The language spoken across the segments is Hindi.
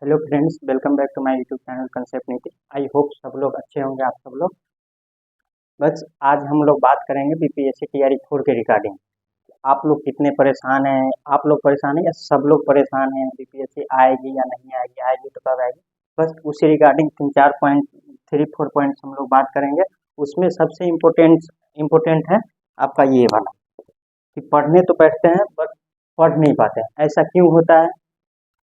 Hello friends, welcome back to my YouTube channel concept Niti. I hope सब लोग अच्छे होंगे। आप सब लोग बस आज हम लोग बात करेंगे बीपीएससी टीआरई 4 के रिगार्डिंग। आप लोग कितने परेशान हैं, आप लोग परेशान हैं या सब लोग परेशान हैं, बीपीएससी आएगी या नहीं आएगी, आएगी तो कब आएगी। बस उसी रिगार्डिंग 3-4 पॉइंट हम लोग बात करेंगे। उसमें सबसे इम्पोर्टेंट है आपका ये वाला कि पढ़ने तो बैठते हैं बट पढ़ नहीं पाते हैं। ऐसा क्यों होता है?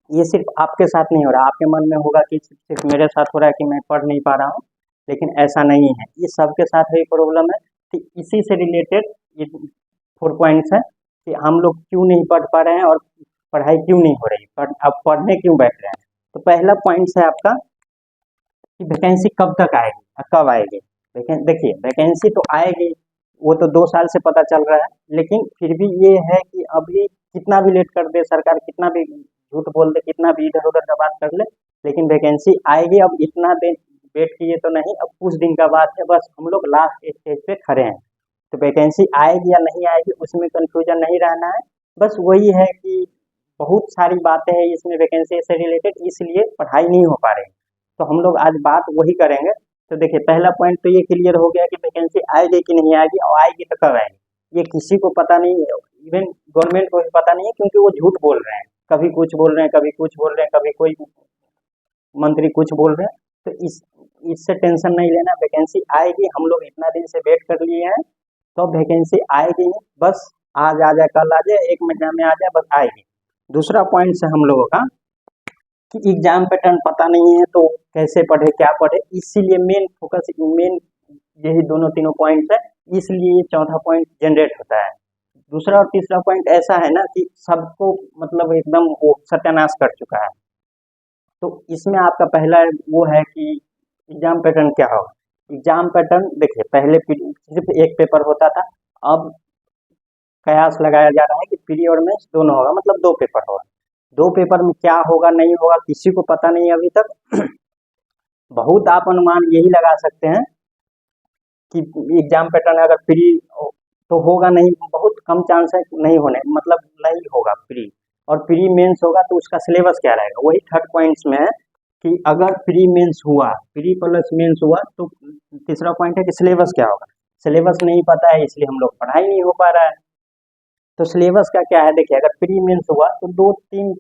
ये सिर्फ आपके साथ नहीं हो रहा। आपके मन में होगा कि सिर्फ मेरे साथ हो रहा है कि मैं पढ़ नहीं पा रहा हूँ, लेकिन ऐसा नहीं है। ये सबके साथ ही प्रॉब्लम है। कि इसी से रिलेटेड ये 4 पॉइंट्स है कि हम लोग क्यों नहीं पढ़ पा रहे हैं और पढ़ाई क्यों नहीं हो रही, अब पढ़ने क्यों बैठ रहे हैं। तो पहला पॉइंट है आपका कि वैकेंसी कब तक आएगी और कब आएगी। देखिए, वैकेंसी तो आएगी, वो तो 2 साल से पता चल रहा है, लेकिन फिर भी ये है कि अभी कितना भी लेट कर दे सरकार, कितना भी झूठ बोल दे, कितना भी इधर उधर का बात कर ले, लेकिन वैकेंसी आएगी। अब इतना दिन वेट किए तो नहीं, अब कुछ दिन का बात है, बस हम लोग लास्ट स्टेज पे खड़े हैं। तो वैकेंसी आएगी या नहीं आएगी उसमें कंफ्यूजन नहीं रहना है। बस वही है कि बहुत सारी बातें हैं इसमें वैकेंसी से रिलेटेड, इसलिए पढ़ाई नहीं हो पा रही। तो हम लोग आज बात वही करेंगे। तो देखिए, पहला पॉइंट तो ये क्लियर हो गया कि वैकेंसी आएगी कि नहीं आएगी, और आएगी तो कब आएगी ये किसी को पता नहीं है। इवन गवर्नमेंट को भी पता नहीं है, क्योंकि वो झूठ बोल रहे हैं। कभी कुछ बोल रहे हैं, कभी कुछ बोल रहे हैं, कभी कोई मंत्री कुछ बोल रहे हैं। तो इससे टेंशन नहीं लेना, वैकेंसी आएगी। हम लोग इतना दिन से वेट कर लिए हैं, तो वैकेंसी आएगी। बस आज आ जाए, कल आ जाए, 1 महीना में आ जाए, बस आएगी। दूसरा पॉइंट है हम लोगों का कि एग्जाम पैटर्न पता नहीं है, तो कैसे पढ़े, क्या पढ़े। इसीलिए मेन फोकस, मेन यही दोनों तीनों पॉइंट है, इसलिए ये चौथा पॉइंट जनरेट होता है। दूसरा और तीसरा पॉइंट ऐसा है ना कि सबको मतलब एकदम वो सत्यानाश कर चुका है। तो इसमें आपका पहला वो है कि एग्जाम पैटर्न क्या होगा। एग्जाम पैटर्न देखिए, पहले सिर्फ एक पेपर होता था, अब कयास लगाया जा रहा है कि प्री और मेंस दोनों होगा, मतलब 2 पेपर होगा। 2 पेपर में क्या होगा नहीं होगा किसी को पता नहीं अभी तक। बहुत आप अनुमान यही लगा सकते हैं कि एग्जाम पैटर्न अगर प्री तो होगा नहीं, बहुत कम चांस है नहीं होने, मतलब नहीं होगा प्री। और प्री मेंस होगा तो उसका सिलेबस क्या रहेगा, वही थर्ड पॉइंट्स में है कि अगर प्री मेंस हुआ, प्री प्लस मेंस हुआ, तो तीसरा पॉइंट है कि सिलेबस क्या होगा। सिलेबस नहीं पता है, इसलिए हम लोग पढ़ाई नहीं हो पा रहा है। तो सिलेबस का क्या है, देखिए, अगर प्री मेंस हुआ तो 2-3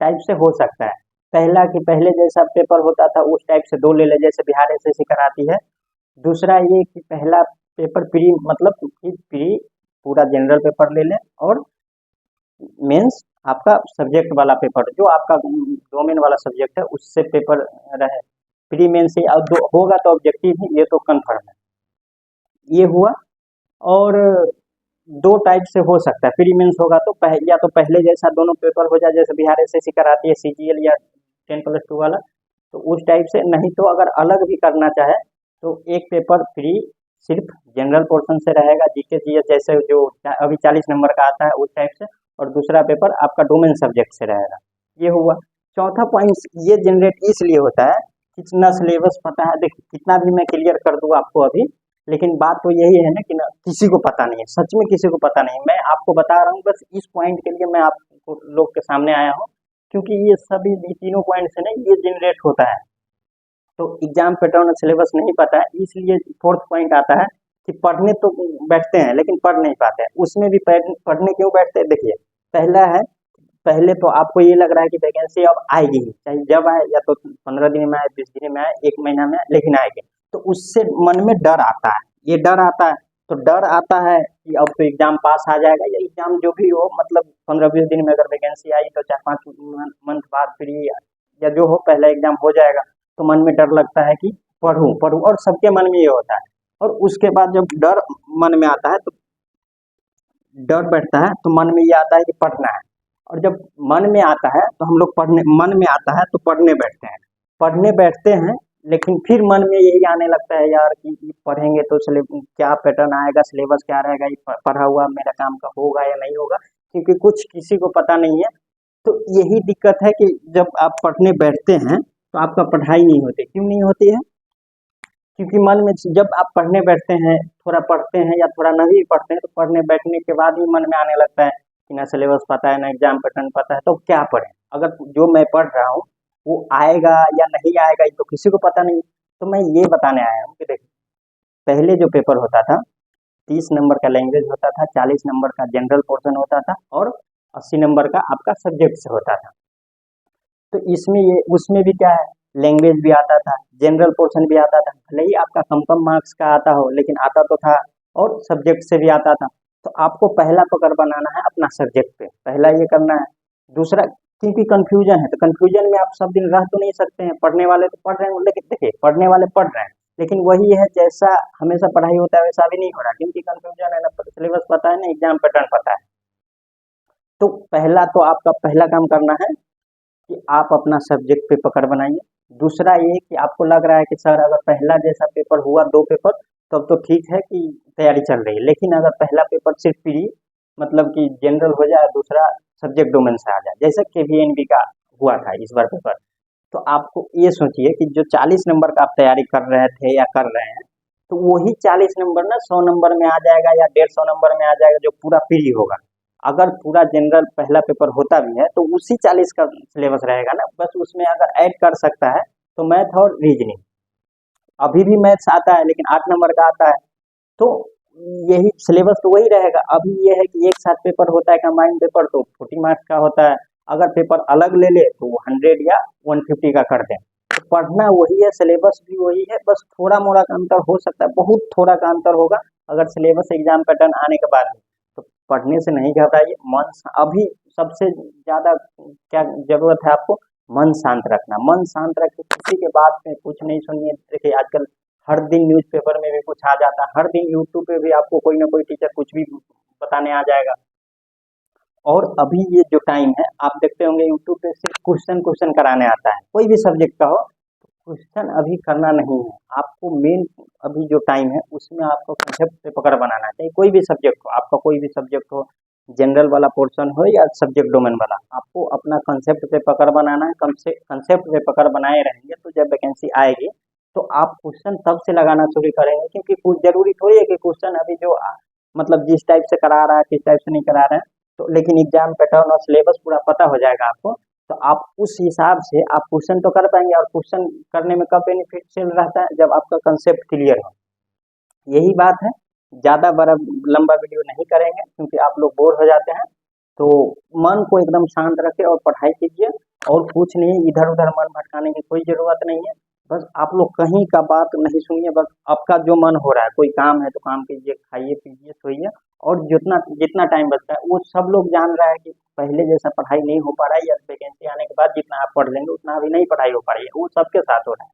टाइप से हो सकता है। पहला कि पहले जैसा पेपर होता था उस टाइप से 2 ले ले, जैसे बिहार एसएससी कराती है। दूसरा ये कि पहला पेपर प्री, मतलब कि प्री पूरा जनरल पेपर ले लें, और मेंस आपका सब्जेक्ट वाला पेपर, जो आपका डोमेन वाला सब्जेक्ट है उससे पेपर रहे। प्री मेंस से अब होगा तो ऑब्जेक्टिव ही, ये तो कन्फर्म है। ये हुआ। और 2 टाइप से हो सकता है। प्री मेंस होगा तो या तो पहले जैसा दोनों पेपर हो जाए, जैसे बिहार एसएससी कराती है सीजीएल या 10+2 वाला, तो उस टाइप से। नहीं तो अगर अलग भी करना चाहे तो एक पेपर फ्री सिर्फ जनरल पोर्शन से रहेगा, जीके जीएस जैसे जो अभी 40 नंबर का आता है उस टाइप से, और दूसरा पेपर आपका डोमेन सब्जेक्ट से रहेगा। ये हुआ। चौथा पॉइंट ये जनरेट इसलिए होता है, कितना सिलेबस पता है। देखिए, कितना भी मैं क्लियर कर दूँ आपको अभी, लेकिन बात तो यही है ना कि ना किसी को पता नहीं है, सच में किसी को पता नहीं। मैं आपको बता रहा हूँ, बस इस पॉइंट के लिए मैं आपको लोग के सामने आया हूँ, क्योंकि ये सभी तीनों पॉइंट्स है ना, ये जनरेट होता है। तो एग्जाम पैटर्न और सिलेबस नहीं पता है, इसलिए फोर्थ पॉइंट आता है कि पढ़ने तो बैठते हैं लेकिन पढ़ नहीं पाते हैं। उसमें भी पढ़ने क्यों बैठते हैं, देखिए, पहला है, पहले तो आपको ये लग रहा है कि वैकेंसी अब आएगी ही, चाहे जब आए, या तो 15 दिन में आए, 20 दिन में आए, 1 महीना में आए, लेकिन आएगी। तो उससे मन में डर आता है, ये डर आता है। तो डर आता है कि अब तो एग्जाम पास आ जाएगा, या एग्जाम जो भी हो, मतलब 15-20 दिन में अगर वैकेंसी आई तो 4-5 मंथ बाद फिर या जो हो पहला एग्जाम हो जाएगा। तो मन में डर लगता है कि पढ़ूं पढ़ूं, और सबके मन में ये होता है। और उसके बाद जब डर मन में आता है, तो डर बैठता है, तो मन में ये आता है कि पढ़ना है। और जब मन में आता है तो हम लोग पढ़ने, मन में आता है तो पढ़ने बैठते हैं। पढ़ने बैठते हैं, लेकिन फिर मन में यही आने लगता है यार कि पढ़ेंगे तो क्या पैटर्न आएगा, सिलेबस क्या रहेगा, ये पढ़ा हुआ मेरा काम का होगा या नहीं होगा, क्योंकि कुछ किसी को पता नहीं है। तो यही दिक्कत है कि जब आप पढ़ने बैठते हैं तो आपका पढ़ाई नहीं होती। क्यों नहीं होती है? क्योंकि मन में जब आप पढ़ने बैठते हैं, थोड़ा पढ़ते हैं या थोड़ा नहीं पढ़ते हैं, तो पढ़ने बैठने के बाद ही मन में आने लगता है कि ना सिलेबस पता है, ना एग्जाम पैटर्न पता है, तो क्या पढ़ें। अगर जो मैं पढ़ रहा हूँ वो आएगा या नहीं आएगा ये तो किसी को पता नहीं। तो मैं ये बताने आया हूँ कि देखिए, पहले जो पेपर होता था 30 नंबर का लैंग्वेज होता था, 40 नंबर का जनरल पोर्शन होता था और 80 नंबर का आपका सब्जेक्ट से होता था। तो इसमें ये उसमें भी क्या है, लैंग्वेज भी आता था, जनरल पोर्शन भी आता था, भले ही आपका कम मार्क्स का आता हो लेकिन आता तो था, और सब्जेक्ट से भी आता था। तो आपको पहला पकड़ बनाना है अपना सब्जेक्ट पे, पहला ये करना है। दूसरा, क्योंकि कंफ्यूजन है तो कंफ्यूजन में आप सब दिन रह तो नहीं सकते हैं, पढ़ने वाले तो पढ़ रहे हैं, लेकिन देखिए पढ़ने वाले पढ़ रहे हैं, लेकिन वही है जैसा हमेशा पढ़ाई होता है वैसा भी नहीं हो रहा, क्योंकि कंफ्यूजन है ना, सिलेबस पता है ना, एग्जाम पैटर्न पता है। तो पहला तो आपका पहला काम करना है कि आप अपना सब्जेक्ट पे पकड़ बनाइए। दूसरा ये कि आपको लग रहा है कि सर अगर पहला जैसा पेपर हुआ 2 पेपर तब तो ठीक है कि तैयारी चल रही है, लेकिन अगर पहला पेपर सिर्फ प्री मतलब कि जनरल हो जाए, दूसरा सब्जेक्ट डोमेन से आ जाए, जैसे केवीएनबी का हुआ था इस बार पेपर, तो आपको ये सोचिए कि जो 40 नंबर का आप तैयारी कर रहे थे या कर रहे हैं, तो वही 40 नंबर ना 100 नंबर में आ जाएगा या 150 नंबर में आ जाएगा जो पूरा प्री होगा। अगर पूरा जनरल पहला पेपर होता भी है तो उसी 40 का सिलेबस रहेगा ना, बस उसमें अगर ऐड कर सकता है तो मैथ और रीजनिंग। अभी भी मैथ्स आता है लेकिन 8 नंबर का आता है, तो यही सिलेबस तो वही रहेगा। अभी ये है कि एक साथ पेपर होता है कंबाइंड पेपर तो 40 मार्क्स का होता है, अगर पेपर अलग ले ले तो वो 100 या 150 का कर दें। तो पढ़ना वही है, सिलेबस भी वही है, बस थोड़ा मोड़ा का अंतर हो सकता है, बहुत थोड़ा का अंतर होगा अगर सिलेबस एग्जाम पैटर्न आने के बाद। तो पढ़ने से नहीं घबराइए, अभी सबसे ज़्यादा क्या ज़रूरत है आपको, मन शांत रखना। मन शांत रख के किसी के बात में कुछ नहीं सुनिए। देखिए आजकल हर दिन न्यूज़पेपर में भी कुछ आ जाता है, हर दिन यूट्यूब पे भी आपको कोई ना कोई टीचर कुछ भी बताने आ जाएगा। और अभी ये जो टाइम है आप देखते होंगे यूट्यूब पे सिर्फ क्वेश्चन क्वेश्चन कराने आता है, कोई भी सब्जेक्ट का हो। क्वेश्चन अभी करना नहीं है आपको, मेन अभी जो टाइम है उसमें आपको कंसेप्ट पे पकड़ बनाना चाहिए। कोई भी सब्जेक्ट हो, आपका कोई भी सब्जेक्ट हो, जनरल वाला पोर्शन हो या सब्जेक्ट डोमेन वाला, आपको अपना कंसेप्ट पे पकड़ बनाना है। कम से कंसेप्ट पे पकड़ बनाए रहेंगे तो जब वैकेंसी आएगी तो आप क्वेश्चन तब से लगाना शुरू करेंगे, क्योंकि कुछ जरूरी थोड़ी है कि क्वेश्चन अभी जो मतलब जिस टाइप से करा रहा है किस टाइप से नहीं करा रहे हैं, तो लेकिन एग्जाम पैटर्न और सिलेबस पूरा पता हो जाएगा आपको। तो आप उस हिसाब से आप क्वेश्चन तो कर पाएंगे, और क्वेश्चन करने में कब बेनिफिशियल रहता है, जब आपका कंसेप्ट क्लियर हो। यही बात है, ज़्यादा बड़ा लंबा वीडियो नहीं करेंगे क्योंकि आप लोग बोर हो जाते हैं। तो मन को एकदम शांत रखें और पढ़ाई कीजिए, और कुछ नहीं, इधर उधर मन भटकाने की कोई ज़रूरत नहीं है। बस आप लोग कहीं का बात नहीं सुनिए, बस आपका जो मन हो रहा है, कोई काम है तो काम कीजिए, खाइए पीजिए सोइए। और जितना जितना टाइम बचता है वो सब लोग जान रहा है कि पहले जैसा पढ़ाई नहीं हो पा रहा है, या वैकेंसी आने के बाद जितना आप पढ़ लेंगे उतना अभी नहीं पढ़ाई हो पा रही है, वो सबके साथ हो रहा है।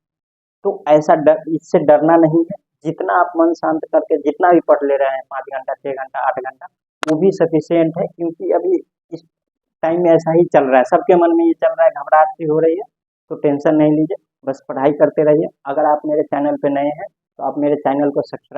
तो ऐसा डर, इससे डरना नहीं है। जितना आप मन शांत करके जितना भी पढ़ ले रहे हैं, 5 घंटा 6 घंटा 8 घंटा, वो भी सफिशियंट है, क्योंकि अभी इस टाइम में ऐसा ही चल रहा है, सबके मन में ये चल रहा है, घबराहट सी हो रही है। तो टेंशन नहीं लीजिए, बस पढ़ाई करते रहिए। अगर आप मेरे चैनल पे नए हैं तो आप मेरे चैनल को सब्सक्राइब